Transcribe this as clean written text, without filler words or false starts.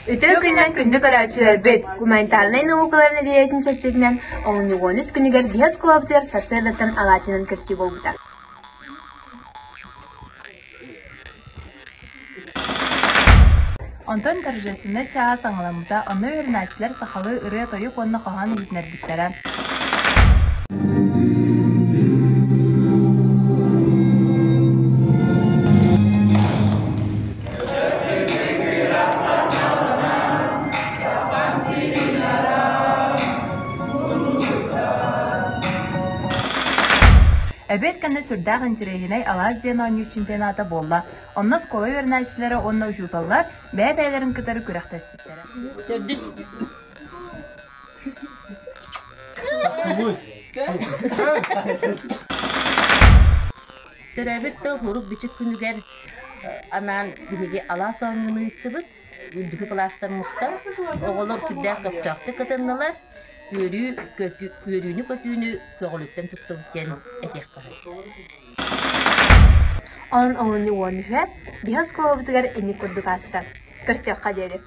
Үтө күннен күндү карачылар бит гуманитарный наукаларны диретин чечетинен он югонус күнүгер бес клубтар сарсырдаттан алачынын кирси болбута. Онтон торжественно чаға саңаламыта онны өрнәчләр сахалы ыры тойы конны хахан итнер биттәре. Әбет кәнне сүрдәғын тирегіней Алазияны аню чемпионата болла. Онна скола өрнәчілері онна ұжуталар, бәй-бәйлерін кітары көрәқ тәспеттері. Төрәбетті ғұрық бічік күнігер анан бігі Алас оңыны үтті бұд, үндігі кластар мұста, оғылыр сүрдәқ қапчақты кытыннылар. Көрүүнү көтүүнү көңүлүттен туттубуттен этек карай. Onun oğlunu uğurluyor, bir hoş kolabutular eni kurdu kasta. Kırsiyakka dedi.